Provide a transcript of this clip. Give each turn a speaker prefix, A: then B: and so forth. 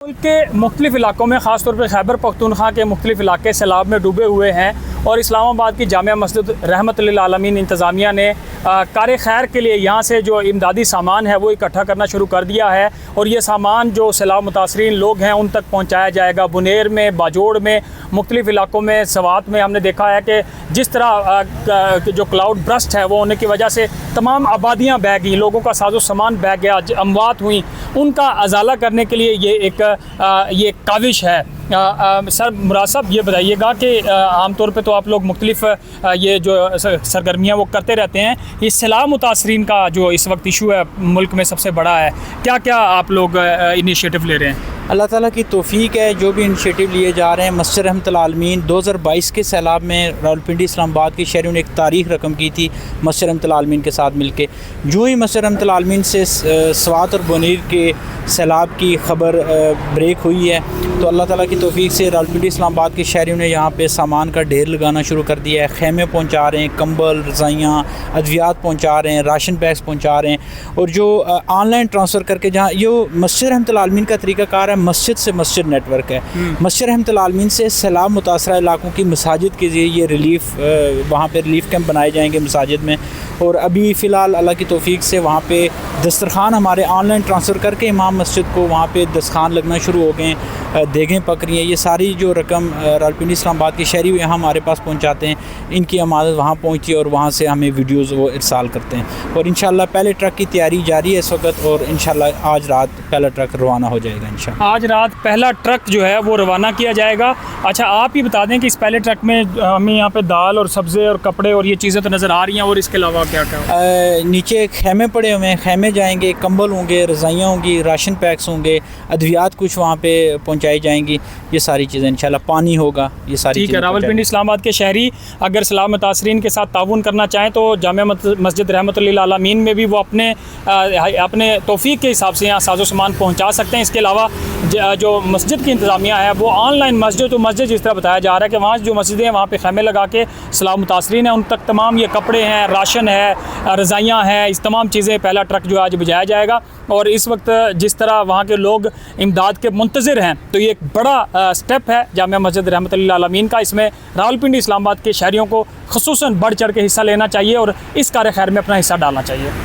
A: मुल्क के मुख्तलिफ़ इलाकों में ख़ासतौर पर खैबर पख्तूनख्वा के मुख्तलिफ़ इलाके सैलाब में डूबे हुए हैं और इस्लामाबाद की जामिया मस्जिद रहमत लिल आलमीन इंतज़ामिया ने कार खैर के लिए यहाँ से जो इमदादी सामान है वो इकट्ठा करना शुरू कर दिया है और ये सामान जो सैलाब मुतासरीन लोग हैं उन तक पहुँचाया जाएगा। बुनेर में, बाजोड़ में, मुख्तलिफ़ इलाकों में, सवात में हमने देखा है कि जिस तरह जो क्लाउड ब्रस्ट है वो होने की वजह से तमाम आबादियाँ बह गई, लोगों का साजो सामान बह गया, अमवात हुई, उनका अजाला करने के लिए ये एक काविश है। सर मुराद साहब ये बताइएगा कि आमतौर पे तो आप लोग मुख्तलिफ ये जो सरगर्मियाँ वो करते रहते हैं, ये सैलाब मुतासरीन का जो इस वक्त इशू है मुल्क में सबसे बड़ा है, क्या क्या आप लोग इनिशिएटिव ले रहे हैं?
B: अल्लाह ताला की तौफीक है, जो भी इनिशिएटिव लिए जा रहे हैं। मस्जिद रहमत आलमीन 2022 के सैलाब में रावलपिंडी इस्लामाबाद के शहरियों ने एक तारीख रकम की थी मस्जिद रहमत आलमीन के साथ मिलके। जो ही मस्जिद रहमत आलमीन से स्वात और बुनीर के सैलाब की ख़बर ब्रेक हुई है तो अल्लाह ताला की तौफीक से रावलपिंडी इस्लामाबाद के शहरियों ने यहाँ पे सामान का ढेर लगाना शुरू कर दिया है। खैमे पहुँचा रहे हैं, कंबल, रज़ाइयाँ, अद्वियात पहुँचा रहे हैं, राशन बैग्स पहुँचा रहे हैं। और जो ऑनलाइन ट्रांसफ़र करके जहाँ ये मस्जिद रहमत आलमीन का तरीक़ाकार है, मस्जिद से मस्जिद नेटवर्क है। मस्जिद रहमत आलमीन से सैलाब मुतासरा इलाकों की मसाजिद के लिए ये रिलीफ़ वहाँ पे रिलीफ़ कैंप बनाए जाएंगे मसाजिद में। और अभी फ़िलहाल अल्लाह की तौफीक से वहाँ पे दस्तरखान हमारे ऑनलाइन ट्रांसफ़र करके इमाम मस्जिद को वहाँ पे दस्तरखान लगना शुरू हो गए, देगें पक रही हैं। ये सारी जो रकम रावलपिंडी इस्लामाबाद के शहरी यहाँ हमारे पास पहुँचाते हैं, इनकी अमानत वहाँ पहुँची और वहाँ से हमें वीडियोज़ वो इरसाल करते हैं। और इंशाल्लाह पहले ट्रक की तैयारी जारी है इस वक्त और इंशाल्लाह आज रात पहला ट्रक रवाना हो जाएगा। इंशाल्लाह
A: आज रात पहला ट्रक जो है वो रवाना किया जाएगा। अच्छा, आप ही बता दें कि इस पहले ट्रक में हमें यहाँ पे दाल और सब्ज़े और कपड़े और ये चीज़ें तो नज़र आ रही हैं, और इसके अलावा क्या क्या?
B: नीचे खैमे पड़े हुए हैं, खैमे जाएंगे, कंबल होंगे, रज़ाइयाँ होंगी, राशन पैक्स होंगे, अद्वियात कुछ वहाँ पे पहुँचाई जाएंगी। ये सारी चीज़ें इंशाल्लाह, पानी होगा, ये सारी
A: ठीक है। रावलपिंडी इस्लामाबाद के शहरी अगर सैलाब मुतासरीन के साथ ताउन करना चाहें तो जामिया मस्जिद रहमत लिल आलमीन में भी वो अपने तौफीक के हिसाब से यहाँ साजो सामान पहुँचा सकते हैं। इसके अलावा जो मस्जिद की इंतज़ामिया है वो ऑनलाइन मस्जिद तो मस्जिद जिस तरह बताया जा रहा है कि वहाँ जो मस्जिदें हैं वहाँ पे खैमे लगा के सैलाब मुतासरीन हैं उन तक तमाम ये कपड़े हैं, राशन है, रज़ाइयाँ हैं, इस तमाम चीज़ें पहला ट्रक जो आज भिजाया जाएगा। और इस वक्त जिस तरह वहाँ के लोग इमदाद के मुंतज़िर हैं तो ये एक बड़ा स्टेप है जामिया मस्जिद रहमत लिल आलमीन का। इसमें रावलपिंडी इस्लामाबाद के शहरियों को ख़ुसूसन बढ़ चढ़ के हिस्सा लेना चाहिए और इस कार खैर में अपना हिस्सा डालना चाहिए।